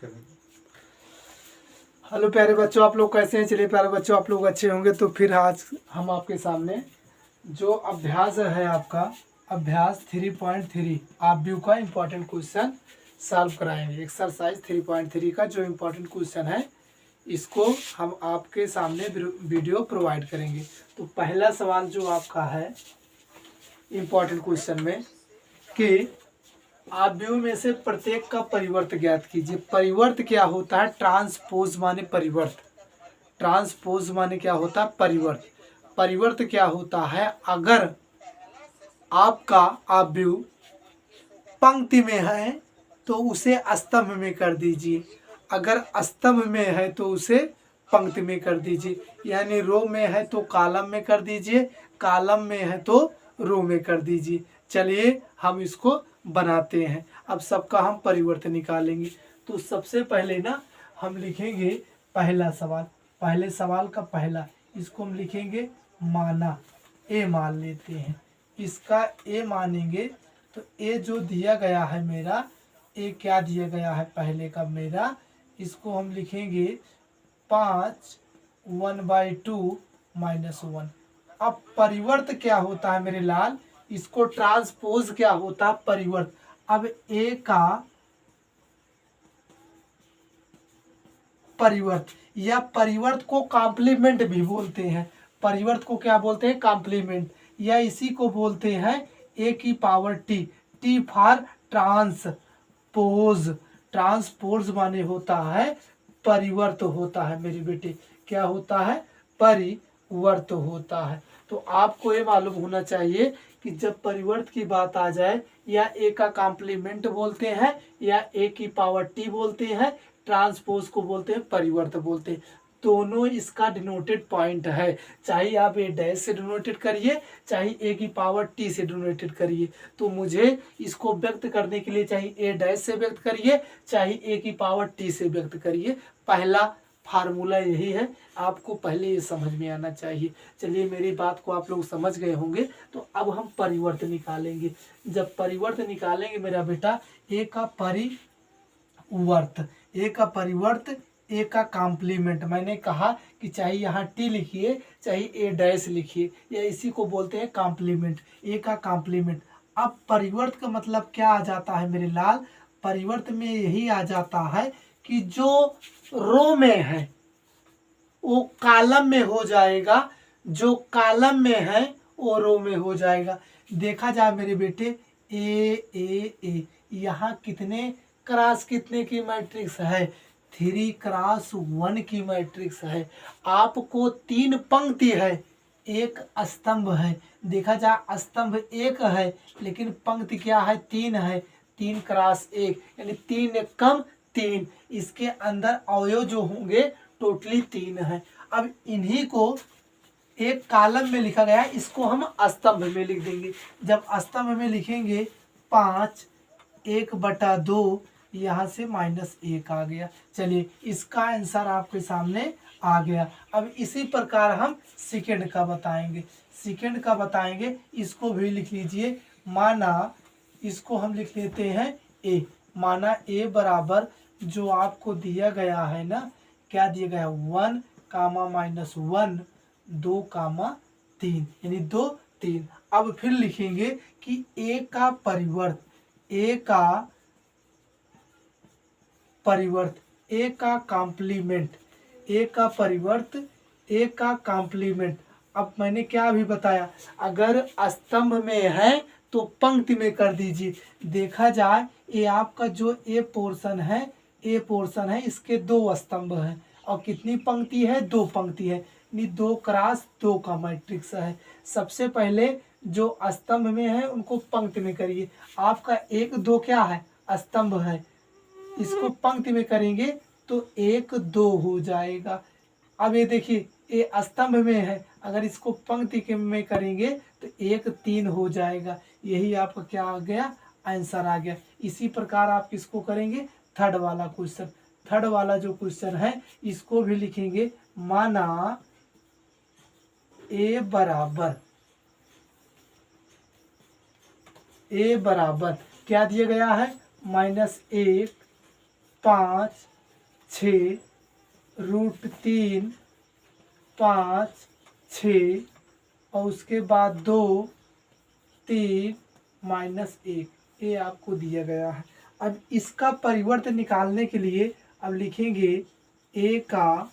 Hello प्यारे बच्चों, आप लोग कैसे हैं? चलिए प्यारे बच्चों, आप लोग अच्छे होंगे। तो फिर आज हम आपके सामने जो अभ्यास है आपका अभ्यास 3.3 आप व्यू का इम्पोर्टेंट क्वेश्चन सॉल्व कराएंगे। एक्सरसाइज 3.3 का जो इम्पोर्टेंट क्वेश्चन है इसको हम आपके सामने वीडियो प्रोवाइड करेंगे। तो पहला सवाल जो आपका है इम्पोर्टेंट क्वेश्चन में कि आप व्यू में से प्रत्येक का परिवर्त ज्ञात कीजिए। परिवर्त क्या होता है? ट्रांसपोज माने परिवर्त। ट्रांसपोज माने क्या होता है? परिवर्त। परिवर्त क्या होता है? अगर आपका आप व्यू पंक्ति में है तो उसे स्तंभ में कर दीजिए, अगर स्तंभ में है तो उसे पंक्ति में कर दीजिए, यानी रो में है तो कॉलम में कर दीजिए, कॉलम में है तो रो में कर दीजिए। चलिए हम इसको बनाते हैं। अब सबका हम परिवर्तन निकालेंगे। तो सबसे पहले ना हम लिखेंगे पहला सवाल। पहले सवाल का पहला इसको हम लिखेंगे माना, ए मान लेते हैं। इसका ए मानेंगे तो ए जो दिया गया है मेरा, ए क्या दिया गया है पहले का मेरा, इसको हम लिखेंगे 5 1/2 -1। अब परिवर्त क्या होता है मेरे लाल? इसको ट्रांसपोज क्या होता है? परिवर्त। अब ए का परिवर्त या परिवर्त को कॉम्प्लीमेंट भी बोलते हैं। परिवर्त को क्या बोलते हैं? कॉम्प्लीमेंट, या इसी को बोलते हैं ए की power T. T for transpose. Transpose माने होता है परिवर्त होता है मेरे बेटे। क्या होता है? परिवर्त होता है। तो आपको ये मालूम होना चाहिए कि जब परिवर्त की बात आ जाए या ए का कॉम्प्लीमेंट बोलते हैं या ए की पावर टी बोलते हैं, ट्रांसपोज को बोलते हैं परिवर्त बोलते हैं। दोनों इसका डिनोटेड पॉइंट है, चाहे आप ए डैश से डिनोटेड करिए चाहे ए की पावर टी से डिनोटेड करिए। तो मुझे इसको व्यक्त करने के लिए चाहे ए डैश से व्यक्त करिए चाहे ए की पावर टी से व्यक्त करिए। पहला फार्मूला यही है, आपको पहले ये समझ में आना चाहिए। चलिए मेरी बात को आप लोग समझ गए होंगे। तो अब हम परिवर्त निकालेंगे। जब परिवर्त निकालेंगे मेरा बेटा, ए का परिवर्त, ए का परिवर्त, ए का कॉम्प्लीमेंट। मैंने कहा कि चाहे यहाँ टी लिखिए चाहे ए डैश लिखिए, या इसी को बोलते हैं कॉम्प्लीमेंट, ए का कॉम्प्लीमेंट। अब परिवर्त का मतलब क्या आ जाता है मेरे लाल? परिवर्त में यही आ जाता है कि जो रो में है वो कॉलम में हो जाएगा, जो कॉलम में है वो रो में हो जाएगा। देखा जाए मेरे बेटे, ए यहाँ कितने क्रॉस कितने की मैट्रिक्स है? 3x1 की मैट्रिक्स है। आपको 3 पंक्ति है, एक स्तंभ है। देखा जाए स्तंभ एक है लेकिन पंक्ति क्या है? 3 है। 3x1 यानी 3 कम 3। इसके अंदर अवयव जो होंगे टोटली 3 है। अब इन्हीं को एक कॉलम में लिखा गया है, इसको हम स्तंभ में लिख देंगे। जब स्तंभ में लिखेंगे 5 1/2, यहाँ से -1 आ गया। चलिए इसका आंसर आपके सामने आ गया। अब इसी प्रकार हम सेकंड का बताएंगे। सेकंड का बताएंगे, इसको भी लिख लीजिए। माना इसको हम लिख लेते हैं ए। माना ए बराबर जो आपको दिया गया है ना, क्या दिया गया? 1 -1 2 3, यानी 2 3। अब फिर लिखेंगे कि ए का परिवर्त, ए का परिवर्त, ए का कॉम्प्लीमेंट, ए का परिवर्त, ए का कॉम्प्लीमेंट। अब मैंने क्या अभी बताया? अगर स्तंभ में है तो पंक्ति में कर दीजिए। देखा जाए ये आपका जो ए पोर्शन है, ए पोर्शन है, इसके 2 स्तंभ हैं और कितनी पंक्ति है? 2 पंक्ति है, यानी 2x2 का मैट्रिक्स है। सबसे पहले जो स्तंभ में है उनको पंक्ति में करिए। आपका 1 2 क्या है? स्तंभ है। इसको पंक्ति में करेंगे तो 1 2 हो जाएगा। अब ये देखिए ये स्तंभ में है, अगर इसको पंक्ति के में करेंगे तो 1 3 हो जाएगा। यही आपका क्या आ गया? आंसर आ गया। इसी प्रकार आप किसको करेंगे? थर्ड वाला क्वेश्चन। थर्ड वाला जो क्वेश्चन है इसको भी लिखेंगे। माना ए बराबर क्या दिया गया है? -1 5 6 √3 5 6 और उसके बाद 2 3 -1 ये आपको दिया गया है। अब इसका परिवर्त निकालने के लिए अब लिखेंगे a का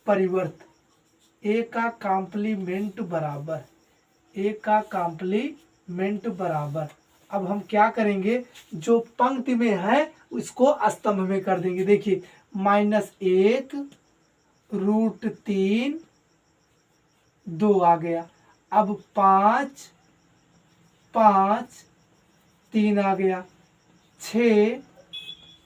परिवर्त a का कॉम्प्लीमेंट बराबर a का कॉम्प्लीमेंट बराबर। अब हम क्या करेंगे, जो पंक्ति में है उसको स्तंभ में कर देंगे। देखिए -1 √3 2 आ गया। अब 5 5 3 आ गया। 6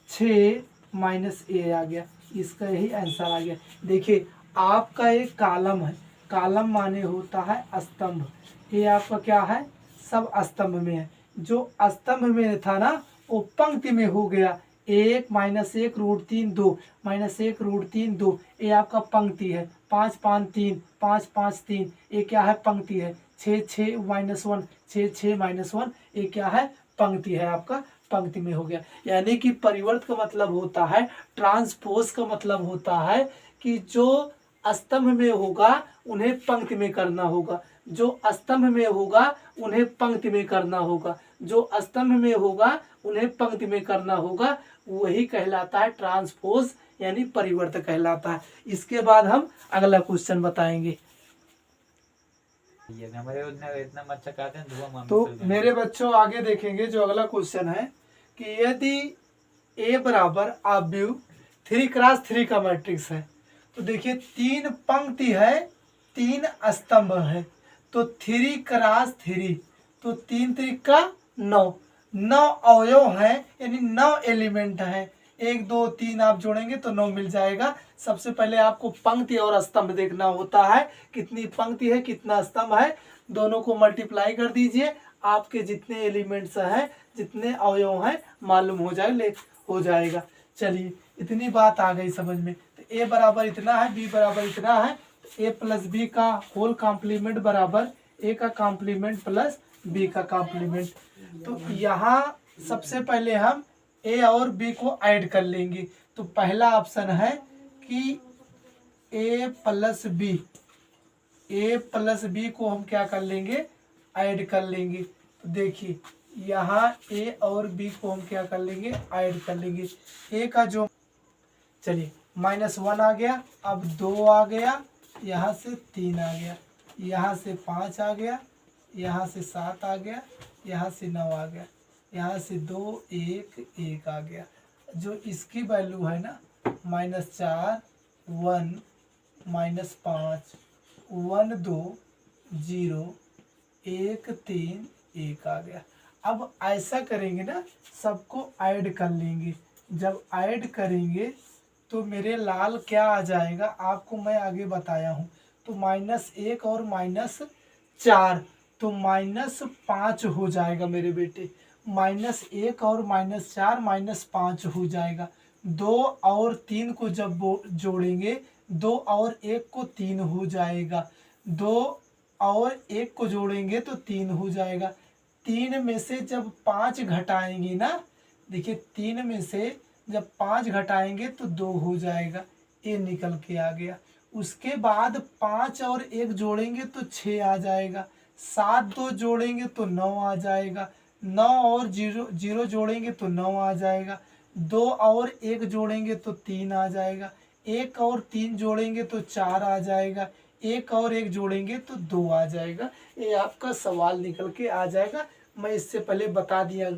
6 -a आ गया। इसका यही आंसर आ गया। देखिए आपका एक कॉलम है, कॉलम माने होता है स्तंभ। ये आपका क्या है, सब स्तंभ में है। जो स्तंभ में था ना वो पंक्ति में हो गया। 1 -1 √3 2 -1 √3 2 ये आपका पंक्ति है। 5 5 3 5 5 3 ये क्या है, पंक्ति है। 6 6 -1 6 6 -1 ये क्या है, पंक्ति है। आपका पंक्ति में हो गया। यानी कि परिवर्त का मतलब होता है, ट्रांसपोज का मतलब होता है कि जो स्तंभ में होगा उन्हें पंक्ति में करना होगा, जो स्तंभ में होगा उन्हें पंक्ति में करना होगा, जो स्तंभ में होगा उन्हें पंक्ति में करना होगा। वही कहलाता है ट्रांसपोज, यानी परिवर्त कहलाता है। इसके बाद हम अगला क्वेश्चन बताएंगे। तो मेरे बच्चों आगे देखेंगे जो अगला क्वेश्चन है कि यदि A बराबर आव्यूह 3x3 का मैट्रिक्स है, तो देखिए 3 पंक्ति है 3 स्तंभ है, तो 3x3 तो 3 3 का 9 अवयव है, यानी 9 एलिमेंट है। 1 2 3 आप जोड़ेंगे तो 9 मिल जाएगा। सबसे पहले आपको पंक्ति और स्तंभ देखना होता है, कितनी पंक्ति है कितना स्तंभ है, दोनों को मल्टीप्लाई कर दीजिए। आपके जितने एलिमेंट्स हैं, जितने अवयव हैं मालूम हो जाएगा। चलिए इतनी बात आ गई समझ में। तो a बराबर इतना है, b बराबर इतना है, तो a + b का होल कॉम्प्लीमेंट बराबर a का कॉम्प्लीमेंट प्लस b का कॉम्प्लीमेंट। तो यहाँ सबसे पहले हम a और b को ऐड कर लेंगे। तो पहला ऑप्शन है कि a + b को हम क्या कर लेंगे, ऐड कर लेंगे। तो देखिए यहाँ a और b को हम क्या कर लेंगे, ऐड कर लेंगे। a का जो, चलिए -1 आ गया, अब 2 आ गया, यहाँ से 3 आ गया, यहाँ से 5 आ गया, यहाँ से 7 आ गया, यहाँ से 9 आ गया, यहाँ से 2 1 1 आ गया। जो इसकी वैल्यू है ना -4 1 -5 1 2 0 1 3 1 आ गया। अब ऐसा करेंगे ना, सबको ऐड कर लेंगे। जब ऐड करेंगे तो मेरे लाल क्या आ जाएगा, आपको मैं आगे बताया हूँ। तो -1 और -4 तो -5 हो जाएगा मेरे बेटे। -1 और -4 -5 हो जाएगा। 2 और 3 को जब जोड़ेंगे, 2 और 1 को 3 हो जाएगा। 2 और 1 को जोड़ेंगे तो 3 हो जाएगा। 3 में से जब 5 घटाएंगे ना, देखिए 3 में से जब 5 घटाएंगे तो 2 हो जाएगा, ये निकल के आ गया। उसके बाद 5 और 1 जोड़ेंगे तो 6 आ जाएगा। 7 2 जोड़ेंगे तो 9 आ जाएगा। 9 और 0 जोड़ेंगे तो 9 आ जाएगा। 2 और 1 जोड़ेंगे तो 3 आ जाएगा। 1 और 3 जोड़ेंगे तो 4 आ जाएगा। 1 और 1 जोड़ेंगे तो 2 आ जाएगा। ये आपका सवाल निकल के आ जाएगा। मैं इससे पहले बता दिया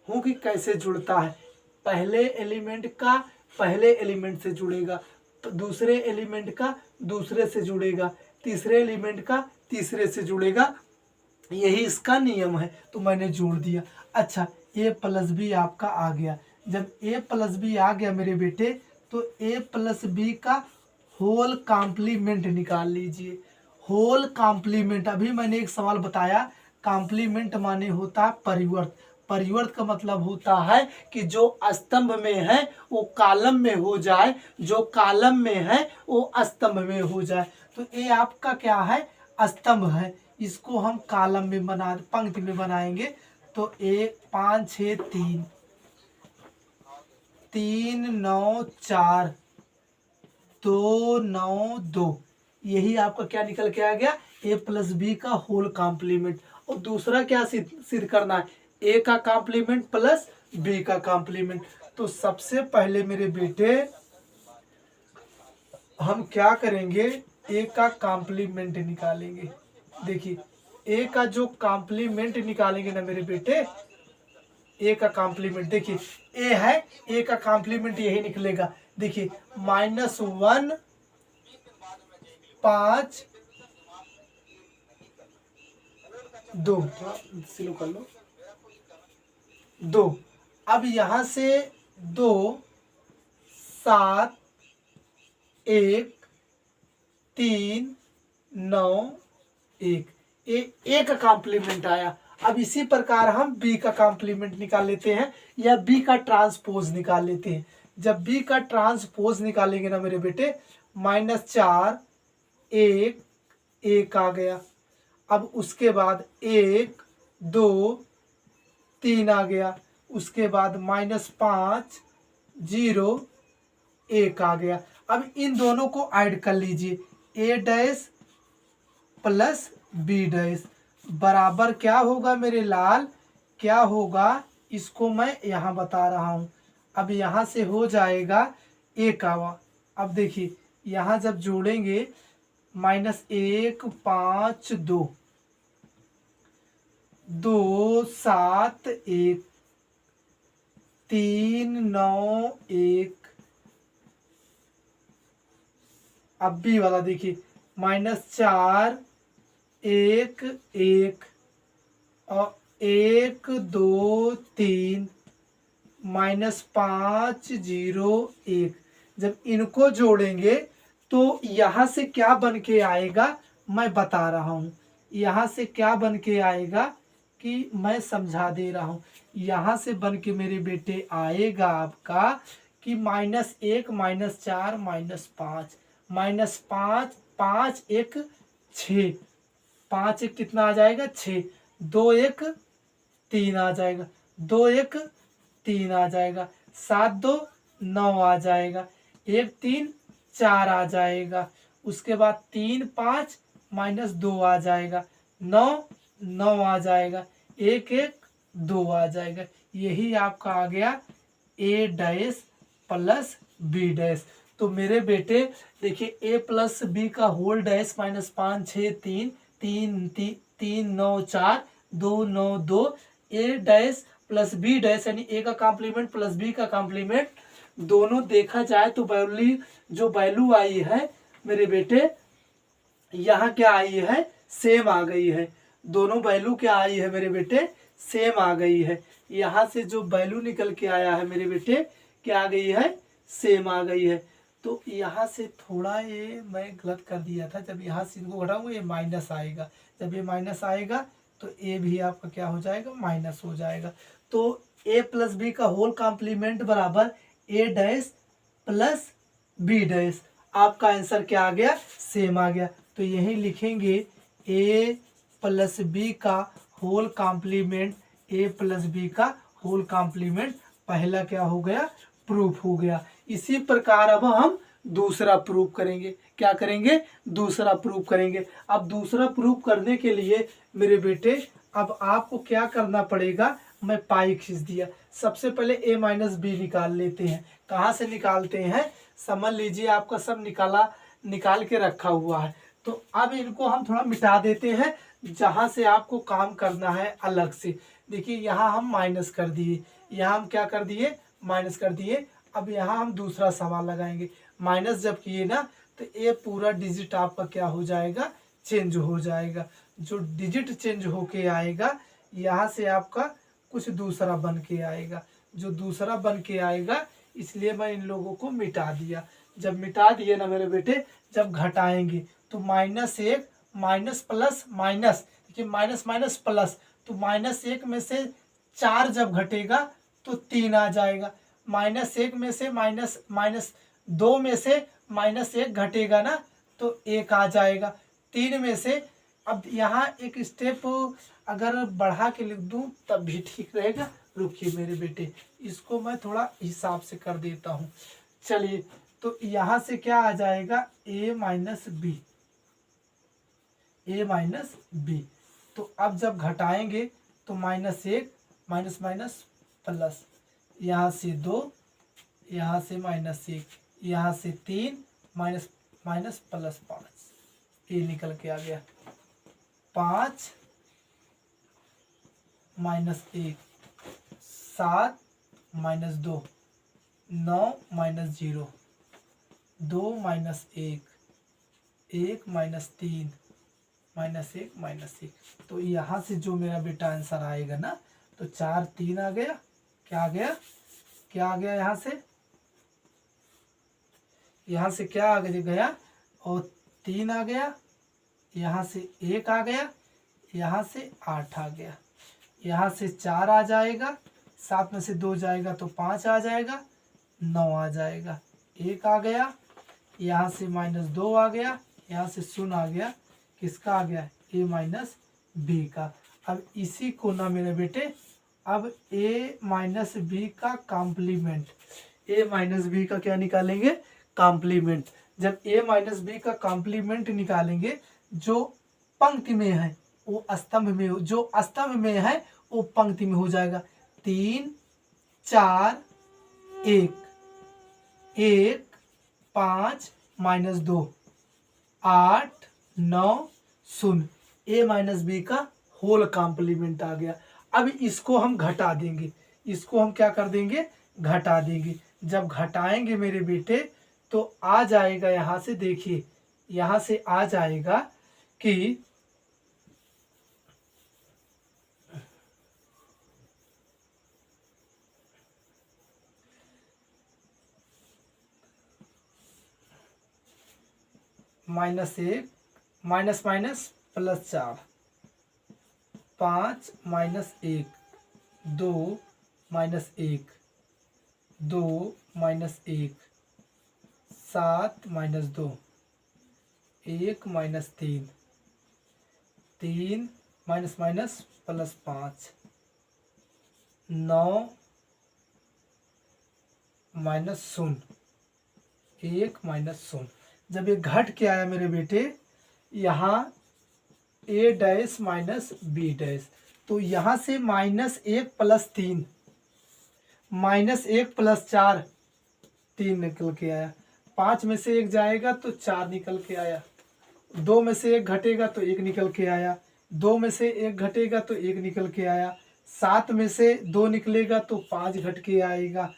हूँ कि कैसे जुड़ता है। पहले एलिमेंट का पहले एलिमेंट से जुड़ेगा, दूसरे एलिमेंट का दूसरे से जुड़ेगा, तीसरे एलिमेंट का तीसरे से जुड़ेगा। यही इसका नियम है, तो मैंने जोड़ दिया। अच्छा, a + b आपका आ गया। जब a + b आ गया मेरे बेटे, तो a + b का होल कॉम्प्लीमेंट निकाल लीजिए। होल कॉम्प्लीमेंट, अभी मैंने एक सवाल बताया, कॉम्प्लीमेंट माने होता है परिवर्त। परिवर्त का मतलब होता है कि जो स्तंभ में है वो कॉलम में हो जाए, जो कॉलम में है वो स्तंभ में हो जाए। तो ये आपका क्या है, स्तंभ है। इसको हम कॉलम में पंक्ति में बनाएंगे। तो 1 5 6 3 3 9 4 2 9 2, यही आपका क्या निकल के आ गया, ए प्लस बी का होल कॉम्प्लीमेंट। और दूसरा क्या सिद्ध करना है, ए का कॉम्प्लीमेंट प्लस बी का कॉम्प्लीमेंट। तो सबसे पहले मेरे बेटे हम क्या करेंगे, ए का कॉम्प्लीमेंट निकालेंगे। देखिए ए का जो कॉम्प्लीमेंट निकालेंगे ना मेरे बेटे, ए का कॉम्प्लीमेंट देखिए ए है, ए का कॉम्प्लीमेंट यही निकलेगा। देखिए -1 5 2, थोड़ा स्लो कर लो, 2। अब यहां से 2 7 1 3 9 1, ए का कॉम्प्लीमेंट आया। अब इसी प्रकार हम बी का कॉम्प्लीमेंट निकाल लेते हैं या बी का ट्रांसपोज निकाल लेते हैं। जब बी का ट्रांसपोज निकालेंगे ना मेरे बेटे, -4 1 1 आ गया। अब उसके बाद 1 2 3 आ गया। उसके बाद -5 0 1 आ गया। अब इन दोनों को ऐड कर लीजिए, ए डैश प्लस बी डैश बराबर क्या होगा मेरे लाल, क्या होगा, इसको मैं यहाँ बता रहा हूँ। अब यहाँ से हो जाएगा ए कावा। अब देखिए यहाँ जब जोड़ेंगे -1 5 2 2 7 1 3 9 1। अब बी वाला देखिए -4 1 1 और 1 2 3 -5 0 1। जब इनको जोड़ेंगे तो यहाँ से क्या बन के आएगा मैं बता रहा हूँ। यहाँ से क्या बन के आएगा कि मैं समझा दे रहा हूँ। यहाँ से बन के मेरे बेटे आएगा आपका कि -1 -4 -5 -5 5 1 6, 5 1 कितना आ जाएगा 6, 2 1 3 आ जाएगा, 2 1 3 आ जाएगा, 7 2 9 आ जाएगा, 1 3 4 आ जाएगा। उसके बाद 3 5 -2 आ जाएगा, 9 9 आ जाएगा, 1 1 2 आ जाएगा। यही आपका आ गया ए डैश प्लस बी डैश। तो मेरे बेटे देखिए ए प्लस बी का होल डैश -5 6 3 3 3 9 4 2 9 2, ए डैश प्लस बी डैश यानी ए का कॉम्प्लीमेंट प्लस बी का कॉम्प्लीमेंट दोनों देखा जाए तो वैल्यू जो वैल्यू आई है मेरे बेटे, यहाँ क्या आई है, सेम आ गई है। दोनों वैल्यू क्या आई है मेरे बेटे, सेम आ गई है। यहाँ से जो वैल्यू निकल के आया है मेरे बेटे क्या आ गई है, सेम आ गई है। तो यहाँ से थोड़ा ये मैं गलत कर दिया था, जब यहाँ से इनको घटाऊंगा ये माइनस आएगा, जब ये माइनस आएगा तो ए भी आपका क्या हो जाएगा, माइनस हो जाएगा। तो ए प्लस बी का होल कॉम्प्लीमेंट बराबर ए डैश प्लस बी डैश। आपका आंसर क्या आ गया, सेम आ गया। तो यही लिखेंगे ए प्लस बी का होल कॉम्प्लीमेंट, ए प्लस बी का होल कॉम्प्लीमेंट पहला क्या हो गया, प्रूफ हो गया। इसी प्रकार अब हम दूसरा प्रूफ करेंगे। क्या करेंगे, दूसरा प्रूफ करेंगे। अब दूसरा प्रूफ करने के लिए मेरे बेटे अब आपको क्या करना पड़ेगा, मैं पाई खींच दिया। सबसे पहले ए माइनस बी निकाल लेते हैं। कहाँ से निकालते हैं, समझ लीजिए आपका सब निकाल के रखा हुआ है। तो अब इनको हम थोड़ा मिटा देते हैं, जहाँ से आपको काम करना है अलग से। देखिए यहाँ हम माइनस कर दिए, यहाँ हम क्या कर दिए, माइनस कर दिए। अब यहाँ हम दूसरा सवाल लगाएंगे। माइनस जब किए ना तो ये पूरा डिजिट आपका क्या हो जाएगा, चेंज हो जाएगा। जो डिजिट चेंज होके आएगा यहाँ से आपका कुछ दूसरा बन के आएगा, जो दूसरा बन के आएगा, इसलिए मैं इन लोगों को मिटा दिया। जब मिटा दिए ना मेरे बेटे, जब घटाएंगे तो -1 माइनस प्लस माइनस, देखिए माइनस माइनस प्लस, तो -1 में से 4 जब घटेगा तो 3 आ जाएगा। -1 में से -2 में से -1 घटेगा ना तो 1 आ जाएगा। 3 में से, अब यहाँ एक स्टेप अगर बढ़ा के लिख दूँ तब भी ठीक रहेगा, रुकिए मेरे बेटे, इसको मैं थोड़ा हिसाब से कर देता हूँ। चलिए, तो यहाँ से क्या आ जाएगा, a minus B, a minus B. तो अब जब घटाएंगे तो माइनस एक, माइनस माइनस प्लस, यहाँ से 2, यहाँ से माइनस एक, यहाँ से 3, माइनस माइनस प्लस 5, ये निकल के आ गया 5 minus 1, 7 minus 2, 9 minus 0, 2 minus 1, 1 minus 3, minus 1 minus 1। तो यहाँ से जो मेरा बेटा आंसर आएगा ना, तो 4 3 आ गया, क्या आ गया, क्या आ गया, यहाँ से क्या आ गया, और 3 आ गया, यहाँ से 1 आ गया, यहाँ से 8 आ गया, यहाँ से 4 आ जाएगा, 7 में से 2 जाएगा तो 5 आ जाएगा, 9 आ जाएगा, 1 आ गया, यहाँ से माइनस 2 आ गया, यहाँ से 0 आ गया, किसका आ गया, a माइनस बी का। अब इसी को ना मेरे बेटे, अब a माइनस बी का कॉम्प्लीमेंट, a माइनस बी का क्या निकालेंगे, कॉम्प्लीमेंट। जब a माइनस बी का कॉम्प्लीमेंट निकालेंगे, जो पंक्ति में है वो स्तंभ में, जो स्तंभ में है वो पंक्ति में हो जाएगा। 3 4 1, 1 5 माइनस 2, 8 9 0, a माइनस बी का होल कॉम्प्लीमेंट आ गया। अब इसको हम घटा देंगे, इसको हम क्या कर देंगे, घटा देंगे। जब घटाएंगे मेरे बेटे तो आ जाएगा, यहाँ से देखिए, यहाँ से आ जाएगा कि -1 minus minus plus 4, 5 minus 1, 2 minus 1, 2 minus 1, 7 minus 2, 1 minus 3, 3 minus minus plus 5, 9 minus 0, 1 minus 0। जब ये घट के आया मेरे बेटे, यहाँ a dash minus B dash, तो यहाँ से -1 प्लस 3, -1 प्लस 4, 3 निकल के आया। 5 में से 1 जाएगा तो 4 निकल के आया, 2 में से 1 घटेगा तो 1 निकल के आया, 2 में से 1 घटेगा तो 1 निकल के आया, 7 में से 2 निकलेगा तो 5 घट के आएगा,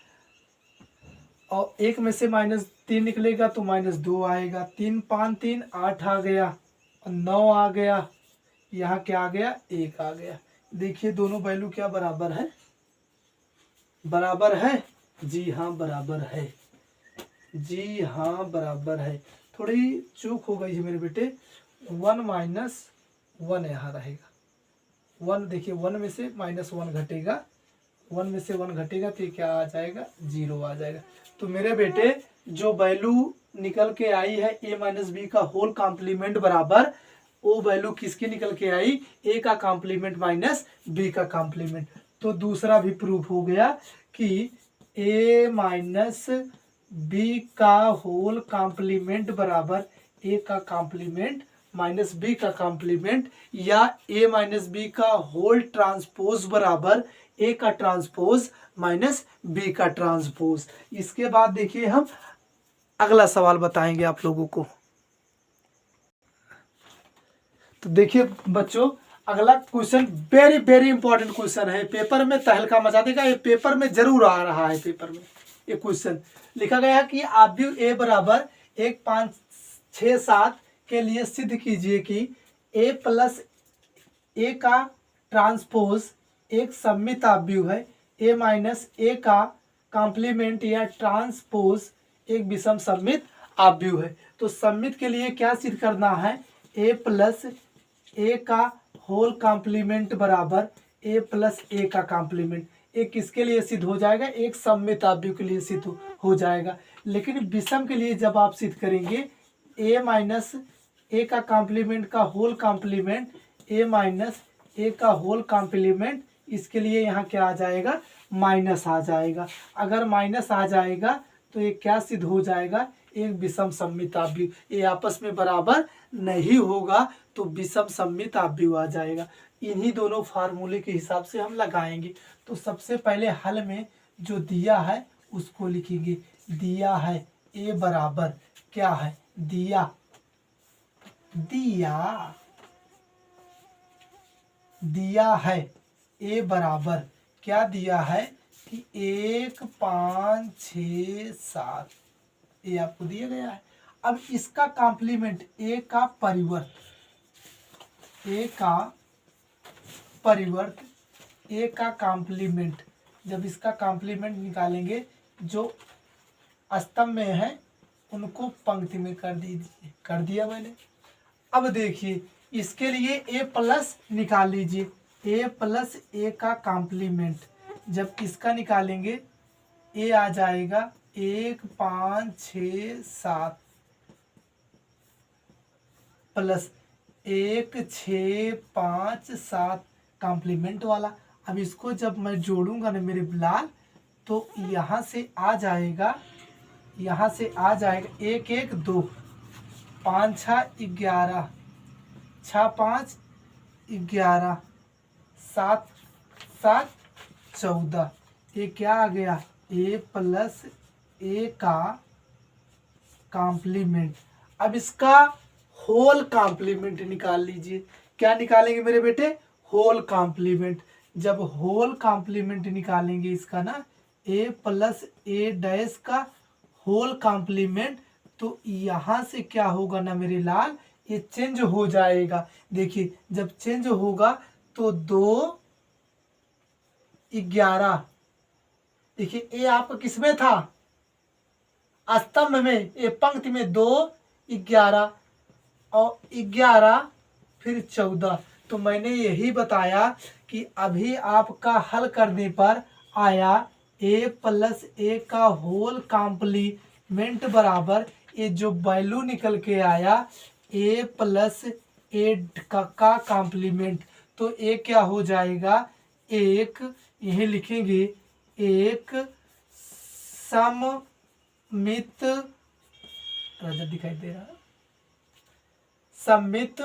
और 1 में से -3 निकलेगा तो -2 आएगा। 3 5 3 8 आ गया, 9 आ गया, यहाँ क्या आ गया, 1 आ गया। देखिए दोनों वैल्यू क्या बराबर है, बराबर है, जी हाँ बराबर है, जी हाँ बराबर है। थोड़ी चूक हो गई है मेरे बेटे, 1 माइनस 1 यहाँ रहेगा, 1 देखिए, 1 में से -1 घटेगा, 1 में से 1 घटेगा तो ये क्या आ जाएगा, 0 आ जाएगा। तो मेरे बेटे जो वैल्यू निकल के आई है a माइनस बी का होल कॉम्प्लीमेंट बराबर, वो वैल्यू किसकी निकल के आई, a का कॉम्प्लीमेंट माइनस b का कॉम्प्लीमेंट। तो दूसरा भी प्रूफ हो गया कि a माइनस बी का होल कॉम्प्लीमेंट बराबर a का कॉम्प्लीमेंट माइनस बी का कॉम्प्लीमेंट, या a माइनस बी का होल ट्रांसपोज बराबर a का ट्रांसपोज माइनस b का ट्रांसपोज। इसके बाद देखिए हम अगला सवाल बताएंगे आप लोगों को। तो देखिए बच्चों, अगला question very very important question है, पेपर में तहलका मचा देगा, ये पेपर में जरूर आ रहा है। पेपर में ये क्वेश्चन लिखा गया है कि आव्यूह a बराबर 1 5 6 7 के लिए सिद्ध कीजिए कि a प्लस a का ट्रांसपोज एक सममित आव्यूह है, a माइनस a का कॉम्प्लीमेंट या ट्रांसपोज एक विषम सममित आव्यूह है। तो सममित के लिए क्या सिद्ध करना है, a प्लस a का होल कॉम्प्लीमेंट बराबर a प्लस a का कॉम्प्लीमेंट। एक किसके लिए सिद्ध हो जाएगा, एक सममित आव्यूह के लिए सिद्ध हो जाएगा। लेकिन विषम के लिए जब आप सिद्ध करेंगे, a माइनस a का कॉम्प्लीमेंट का whole complement a minus a का होल कॉम्प्लीमेंट इसके लिए यहाँ क्या आ जाएगा, माइनस आ जाएगा। अगर माइनस आ जाएगा तो ये क्या सिद्ध हो जाएगा, एक विषम सममिताव्युह, ये आपस में बराबर नहीं होगा तो विषम सममिताव्युह आ जाएगा। इन्हीं दोनों फार्मूले के हिसाब से हम लगाएंगे। तो सबसे पहले हल में जो दिया है उसको लिखेंगे। दिया है ए बराबर क्या है, दिया है ए बराबर क्या दिया है कि 1 5 6 7, ये आपको दिया गया है। अब इसका कॉम्प्लीमेंट ए का परिवर्त, ए का कॉम्प्लीमेंट, जब इसका कॉम्प्लीमेंट निकालेंगे जो स्तंभ में है उनको पंक्ति में कर दीजिए, कर दिया मैंने। अब देखिए इसके लिए ए प्लस निकाल लीजिए, ए प्लस ए का कॉम्प्लीमेंट, जब इसका निकालेंगे ए आ जाएगा 1 5 6 7 प्लस 1 6 5 7 कॉम्प्लीमेंट वाला। अब इसको जब मैं जोड़ूंगा ना मेरे लाल, तो यहाँ से आ जाएगा, 1 1 2 5 6 11 6 5 11 7 7 14, ये क्या आ गया, ए प्लस ए का कॉम्प्लीमेंट। अब इसका होल कॉम्प्लीमेंट निकाल लीजिए। क्या निकालेंगे मेरे बेटे, होल कॉम्प्लीमेंट। जब होल कॉम्प्लीमेंट निकालेंगे इसका ना, ए प्लस ए डैश का होल कॉम्प्लीमेंट, तो यहाँ से क्या होगा ना मेरे लाल, ये चेंज हो जाएगा। देखिए जब चेंज होगा तो 2 11, देखिए ए आपका किसमें था, स्तंभ में, ये पंक्ति में 2 11 और 11 फिर 14। तो मैंने यही बताया कि अभी आपका हल करने पर आया ए प्लस ए का होल कॉम्प्लीमेंट बराबर, ये जो वैल्यू निकल के आया ए प्लस ए का कॉम्प्लीमेंट, तो ए क्या हो जाएगा, एक यही लिखेंगे, एक सममित, दिखाई दे रहा, सममित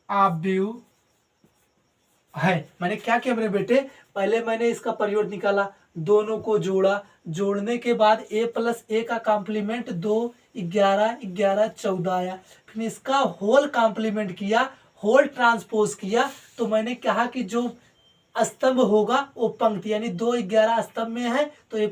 आव्यूह है। मैंने क्या किया मेरे बेटे, पहले मैंने इसका परिवर्त निकाला, दोनों को जोड़ा, जोड़ने के बाद ए प्लस ए का कॉम्प्लीमेंट 2 11 11 14 आया। फिर इसका होल कॉम्प्लीमेंट किया, होल ट्रांसपोज किया, तो मैंने कहा कि जो स्तंभ होगा वो पंक्ति, यानी 2 11 स्तंभ में है तो ये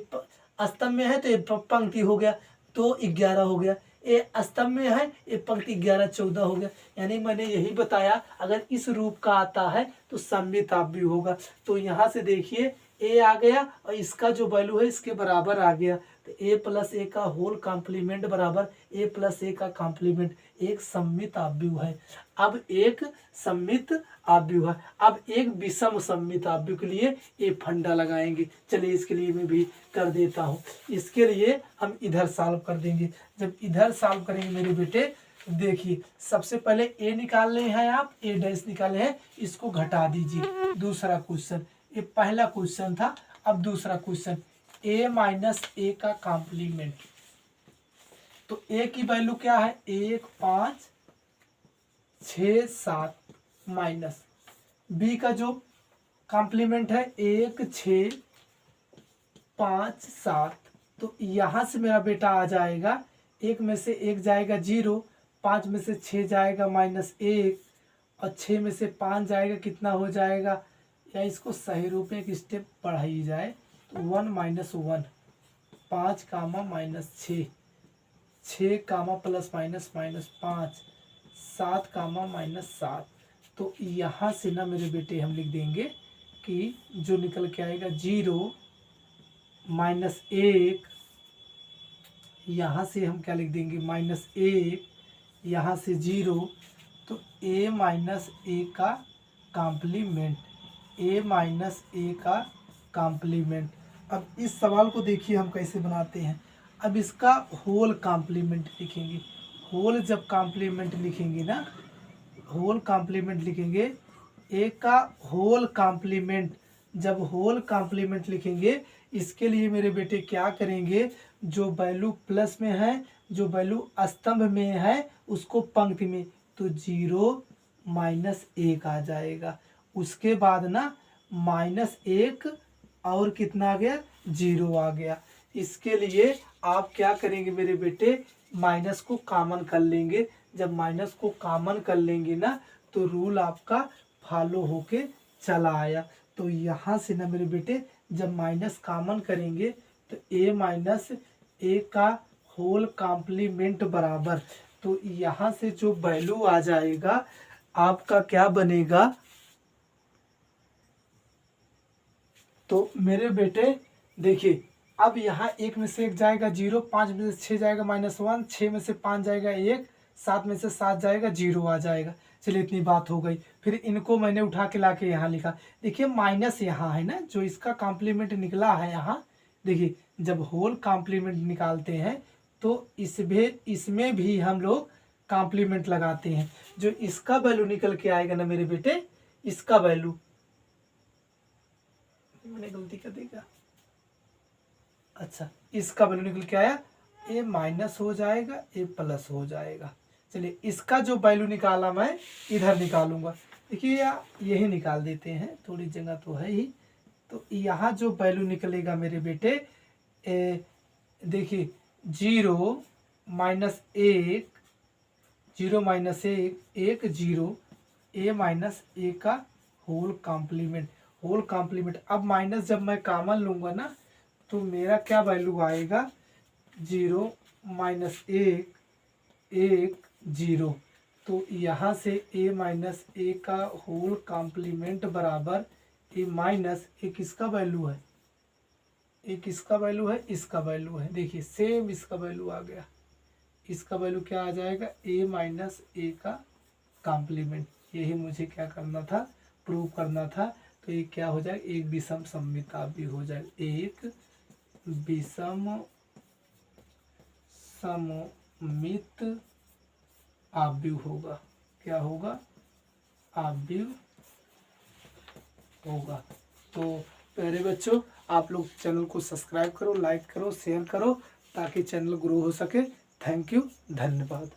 स्तंभ में है तो ये पंक्ति हो गया, 2 11 हो गया, ये स्तंभ में है ये पंक्ति 11 14 हो गया। यानी मैंने यही बताया अगर इस रूप का आता है तो सममित आव्यूह होगा। तो यहाँ से देखिए ए आ गया और इसका जो वैल्यू है इसके बराबर आ गया, तो ए प्लस ए का होल कॉम्प्लीमेंट बराबर ए प्लस ए का कॉम्प्लीमेंट, एक सममित आव्यूह है। अब एक सममित आव्यूह है, अब एक विषम सममित आव्यूह के लिए ये फंडा लगाएंगे। चलिए इसके लिए मैं भी कर देता हूँ। इसके लिए हम इधर सॉल्व कर देंगे। जब इधर सॉल्व करेंगे मेरे बेटे, देखिए सबसे पहले ए निकालने हैं, आप ए डैश निकाले हैं, इसको घटा दीजिए। दूसरा क्वेश्चन, ये पहला क्वेश्चन था, अब दूसरा क्वेश्चन, ए माइनस ए का कॉम्प्लीमेंट। तो ए की वैल्यू क्या है, 1 5 6 7 माइनस बी का जो कॉम्प्लीमेंट है 1 6 5 7। तो यहाँ से मेरा बेटा आ जाएगा, 1 में से 1 जाएगा 0, 5 में से 6 जाएगा -1 और 6 में से 5 जाएगा, कितना हो जाएगा, या इसको सही रूप में एक स्टेप पढ़ाई जाए तो 1 - 1, 5 कामा -6, 6 कामा प्लस माइनस -5, 7 कामा -7। तो यहाँ से ना मेरे बेटे हम लिख देंगे कि जो निकल के आएगा 0 -1, यहाँ से हम क्या लिख देंगे -1, यहाँ से 0, तो a माइनस ए का कॉम्प्लीमेंट, a माइनस ए का कॉम्प्लीमेंट। अब इस सवाल को देखिए हम कैसे बनाते हैं। अब इसका होल कॉम्प्लीमेंट लिखेंगे। होल जब कॉम्प्लीमेंट लिखेंगे ना, होल कॉम्प्लीमेंट लिखेंगे ए का होल कॉम्प्लीमेंट, जब होल कॉम्प्लीमेंट लिखेंगे इसके लिए मेरे बेटे क्या करेंगे, जो वैल्यू प्लस में है, जो वैल्यू स्तंभ में है उसको पंक्ति में, तो 0 -1 आ जाएगा। उसके बाद ना -1 और कितना आ गया, 0 आ गया। इसके लिए आप क्या करेंगे मेरे बेटे, माइनस को कॉमन कर लेंगे। जब माइनस को कॉमन कर लेंगे ना तो रूल आपका फॉलो होके चला आया। तो यहाँ से ना मेरे बेटे जब माइनस कॉमन करेंगे तो a माइनस ए का होल कॉम्प्लीमेंट बराबर, तो यहाँ से जो वैल्यू आ जाएगा आपका क्या बनेगा, तो मेरे बेटे देखिए अब यहाँ 1 में से 1 जाएगा 0, 5 में से 6 जाएगा -1, 6 में से 5 जाएगा 1, 7 में से 7 जाएगा 0 आ जाएगा। चलिए इतनी बात हो गई। फिर इनको मैंने उठा के ला के यहाँ लिखा। देखिए माइनस यहाँ है ना, जो इसका कॉम्प्लीमेंट निकला है यहाँ, देखिए जब होल कॉम्प्लीमेंट निकालते हैं तो इसमें भी हम लोग कॉम्प्लीमेंट लगाते हैं। जो इसका वैल्यू निकल के आएगा ना मेरे बेटे, इसका वैल्यू, मैंने गलती कर देगा, अच्छा इसका वैल्यू निकल के आया, ए माइनस हो जाएगा ए प्लस हो जाएगा। चलिए इसका जो वैल्यू निकाला मैं इधर निकालूंगा। देखिए यही निकाल देते हैं, थोड़ी जगह तो है ही। तो यहाँ जो वैल्यू निकलेगा मेरे बेटे, देखिए 0 -1, 0 -1, 1 0, a माइनस ए का होल कॉम्प्लीमेंट, होल कॉम्प्लीमेंट। अब माइनस जब मैं कॉमन लूँगा ना तो मेरा क्या वैल्यू आएगा, 0 -1, 1 0। तो यहाँ से a माइनस ए का होल कॉम्प्लीमेंट बराबर ए माइनस ए किसका वैल्यू है, ए किसका वैल्यू है, इसका वैल्यू है। देखिए सेम इसका वैल्यू आ गया। इसका वैल्यू क्या आ जाएगा, a माइनस ए का कॉम्प्लीमेंट। यही मुझे क्या करना था, प्रूव करना था। तो ये क्या हो जाएगा, एक विषम सममित भी हो जाएगा, एक विषम सममित आव्यूह होगा। क्या होगा, आव्यूह होगा। तो प्यारे बच्चों आप लोग चैनल को सब्सक्राइब करो, लाइक करो, शेयर करो ताकि चैनल ग्रो हो सके। थैंक यू, धन्यवाद।